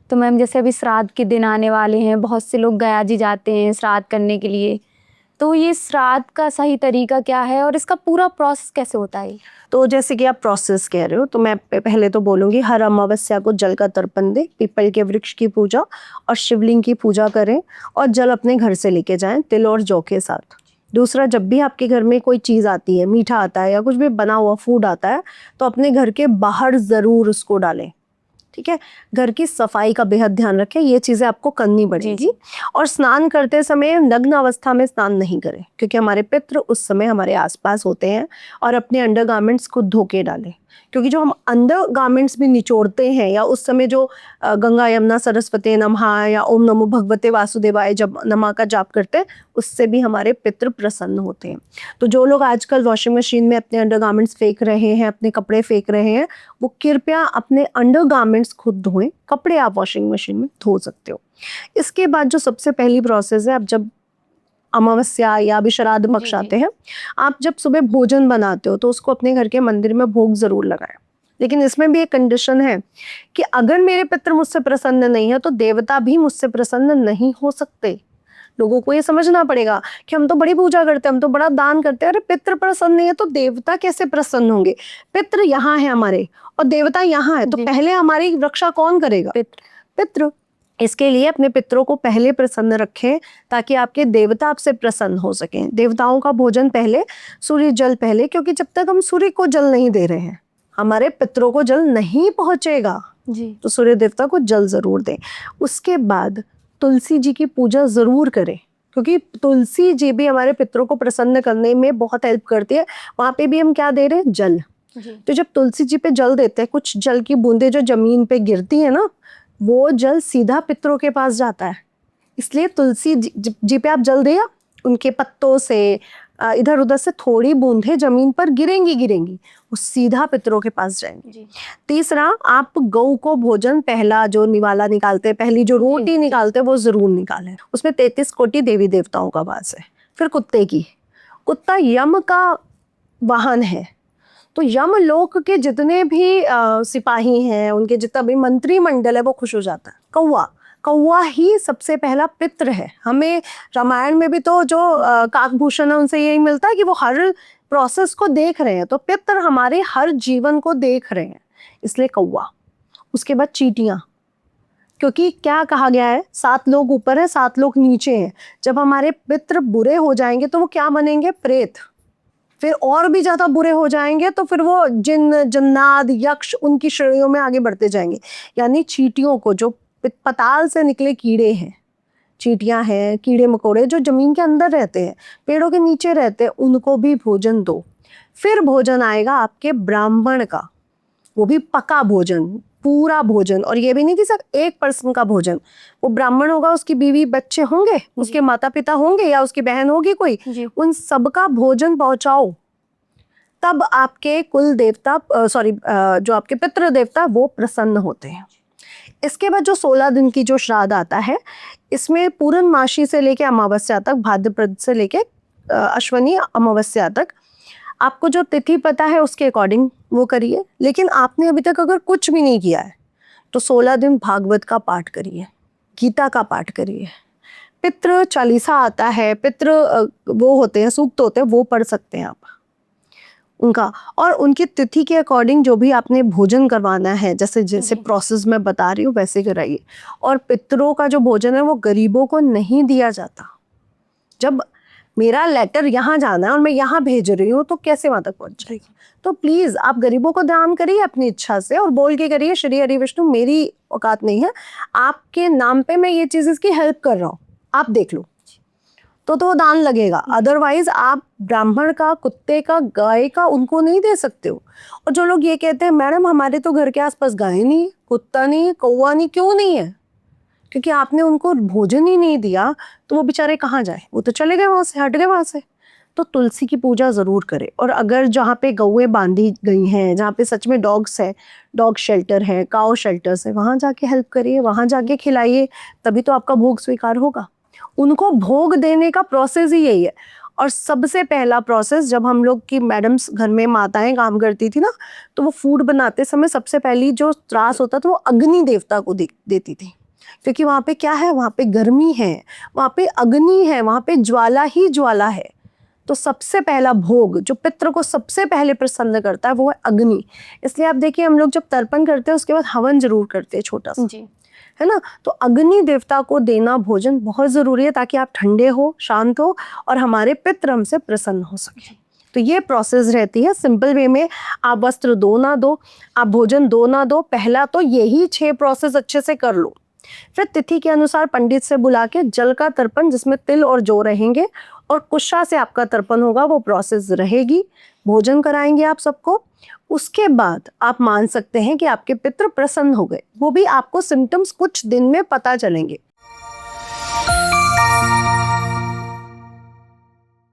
तो मैम जैसे अभी श्राद्ध के दिन आने वाले हैं, बहुत से लोग गया जी जाते हैं श्राद्ध करने के लिए, तो ये श्राद्ध का सही तरीका क्या है और इसका पूरा प्रोसेस कैसे होता है? तो जैसे कि आप प्रोसेस कह रहे हो, तो मैं पहले तो बोलूँगी हर अमावस्या को जल का तर्पण दें, पीपल के वृक्ष की पूजा और शिवलिंग की पूजा करें और जल अपने घर से लेके जाएं तिल और जौ के साथ। दूसरा, जब भी आपके घर में कोई चीज़ आती है, मीठा आता है या कुछ भी बना हुआ फूड आता है, तो अपने घर के बाहर ज़रूर उसको डालें। ठीक है, घर की सफाई का बेहद ध्यान रखें, ये चीज़ें आपको करनी पड़ेगी। और स्नान करते समय नग्न अवस्था में स्नान नहीं करें, क्योंकि हमारे पितृ उस समय हमारे आसपास होते हैं। और अपने अंडर गारमेंट्स खुद धो के डालें, क्योंकि जो हम अंडर गारमेंट्स भी निचोड़ते हैं या उस समय जो गंगा यमुना सरस्वती नमः या ओम नमो भगवते वासुदेवाय जब नमः का जाप करते हैं, उससे भी हमारे पितृ प्रसन्न होते हैं। तो जो लोग आजकल वॉशिंग मशीन में अपने अंडर गारमेंट्स फेंक रहे हैं, अपने कपड़े फेंक रहे हैं, वो कृपया अपने अंडर गारमेंट्स खुद धोएं। कपड़े आप वॉशिंग मशीन में धो सकते हो। इसके बाद जो सबसे पहली प्रोसेस है, अब जब अमावस्या या अभी श्राद्ध पक्ष आते हैं, आप जब सुबह भोजन बनाते हो तो उसको अपने घर के मंदिर में भोग जरूर लगाएं। लेकिन इसमें भी एक कंडीशन है कि अगर मेरे पितृ मुझसे प्रसन्न नहीं है तो देवता भी मुझसे प्रसन्न नहीं हो सकते। लोगों को ये समझना पड़ेगा कि हम तो बड़ी पूजा करते हैं, हम तो बड़ा दान करते हैं, अरे पितृ प्रसन्न नहीं है तो देवता कैसे प्रसन्न होंगे? पितृ यहाँ है हमारे और देवता यहाँ है, तो पहले हमारी रक्षा कौन करेगा? पितृ। इसके लिए अपने पितरों को पहले प्रसन्न रखें, ताकि आपके देवता आपसे प्रसन्न हो सकें। देवताओं का भोजन पहले, सूर्य जल पहले, क्योंकि जब तक हम सूर्य को जल नहीं दे रहे हैं, हमारे पितरों को जल नहीं पहुंचेगा जी। तो सूर्य देवता को जल जरूर दें। उसके बाद तुलसी जी की पूजा जरूर करें, क्योंकि तुलसी जी भी हमारे पितरों को प्रसन्न करने में बहुत हेल्प करती है। वहां पे भी हम क्या दे रहे हैं? जल। तो जब तुलसी जी पे जल देते हैं, कुछ जल की बूंदें जो जमीन पे गिरती है ना, वो जल सीधा पितरों के पास जाता है। इसलिए तुलसी जी पे आप जल दिया, उनके पत्तों से इधर उधर से थोड़ी बूंदें जमीन पर गिरेंगी, वो सीधा पितरों के पास जाएंगी। तीसरा, आप गौ को भोजन, पहला जो निवाला निकालते हैं, पहली जो रोटी निकालते हैं, वो जरूर निकालें। उसमें 33 कोटि देवी देवताओं का वास है। फिर कुत्ते की, कुत्ता यम का वाहन है, तो यम लोक के जितने भी सिपाही हैं, उनके जितना भी मंत्रिमंडल है, वो खुश हो जाता है। कौवा ही सबसे पहला पितृ है। हमें रामायण में भी तो जो काकभूषण है, उनसे यही मिलता है कि वो हर प्रोसेस को देख रहे हैं, तो पितृ हमारे हर जीवन को देख रहे हैं, इसलिए कौवा। उसके बाद चींटियां, क्योंकि क्या कहा गया है, 7 लोग ऊपर है, 7 लोग नीचे हैं। जब हमारे पितृ बुरे हो जाएंगे तो वो क्या बनेंगे? प्रेत। फिर और भी ज्यादा बुरे हो जाएंगे तो फिर वो जिन, जन्नाद, यक्ष, उनकी श्रेणियों में आगे बढ़ते जाएंगे। यानी चींटियों को, जो पताल से निकले कीड़े हैं, चींटियां हैं, कीड़े मकोड़े जो जमीन के अंदर रहते हैं, पेड़ों के नीचे रहते हैं, उनको भी भोजन दो। फिर भोजन आएगा आपके ब्राह्मण का, वो भी पका भोजन, पूरा भोजन। और ये भी नहीं कि सिर्फ एक पर्सन का भोजन, वो ब्राह्मण होगा, उसकी बीवी बच्चे होंगे, उसके माता पिता होंगे या उसकी बहन होगी कोई, उन सबका भोजन पहुंचाओ। तब आपके कुल देवता, जो आपके पितृ देवता, वो प्रसन्न होते हैं। इसके बाद जो 16 दिन की जो श्राद्ध आता है, इसमें पूर्णमासी से लेके अमावस्या तक, भाद्रपद से लेके अश्वनी अमावस्या तक, आपको जो तिथि पता है उसके अकॉर्डिंग वो करिए। लेकिन आपने अभी तक अगर कुछ भी नहीं किया है तो 16 दिन भागवत का पाठ करिए, गीता का पाठ करिए। पितृ चालीसा आता है, पितृ वो होते हैं, सूक्त होते हैं, वो पढ़ सकते हैं आप उनका। और उनकी तिथि के अकॉर्डिंग जो भी आपने भोजन करवाना है, जैसे जैसे प्रोसेस में बता रही हूँ, वैसे कराइए। और पितरों का जो भोजन है वो गरीबों को नहीं दिया जाता। जब मेरा लेटर यहाँ जाना है और मैं यहाँ भेज रही हूँ, तो कैसे वहां तक पहुंच जाएगी? तो प्लीज आप गरीबों को दान करिए अपनी इच्छा से, और बोल के करिए, श्री हरि विष्णु, मेरी औकात नहीं है, आपके नाम पे मैं ये चीज इसकी हेल्प कर रहा हूँ, आप देख लो, तो दान लगेगा। अदरवाइज आप ब्राह्मण का, कुत्ते का, गाय का उनको नहीं दे सकते हो। और जो लोग ये कहते हैं, मैडम हमारे तो घर के आसपास गाय नहीं है, कुत्ता नहीं है, कौवा नहीं, क्यों नहीं है? क्योंकि आपने उनको भोजन ही नहीं दिया, तो वो बेचारे कहाँ जाए? वो तो चले गए वहां से, हट गए वहां से। तो तुलसी की पूजा जरूर करें। और अगर जहाँ पे गौएं बांधी गई हैं, जहाँ पे सच में डॉग्स है, डॉग शेल्टर है, काउ शेल्टर्स है, वहां जाके हेल्प करिए, वहां जाके खिलाइए, तभी तो आपका भोग स्वीकार होगा। उनको भोग देने का प्रोसेस ही यही है। और सबसे पहला प्रोसेस, जब हम लोग की मैडम्स घर में माताएं काम करती थी ना, तो वो फूड बनाते समय सबसे पहली जो त्रास होता था वो अग्नि देवता को देती थी, क्योंकि वहाँ पे क्या है, वहाँ पे गर्मी है, वहाँ पे अग्नि है, वहाँ पे ज्वाला ही ज्वाला है। तो सबसे पहला भोग जो पितृ को सबसे पहले प्रसन्न करता है वो है अग्नि। इसलिए आप देखिए हम लोग जब तर्पण करते हैं उसके बाद हवन जरूर करते हैं छोटा सा, जी। है ना। तो अग्नि देवता को देना भोजन बहुत जरूरी है, ताकि आप ठंडे हो, शांत हो और हमारे पितृ हमसे प्रसन्न हो सके। तो ये प्रोसेस रहती है सिंपल वे में। आप वस्त्र दो ना दो, आप भोजन दो ना दो, पहला तो यही 6 प्रोसेस अच्छे से कर लो। फिर तिथि के अनुसार पंडित से बुला के जल का तर्पण, जिसमें तिल और जौ रहेंगे, और कुशा से आपका तर्पण होगा, वो प्रोसेस रहेगी। भोजन कराएंगे आप सबको। उसके बाद आप मान सकते हैं कि आपके पितृ प्रसन्न हो गए। वो भी आपको सिम्टम्स कुछ दिन में पता चलेंगे।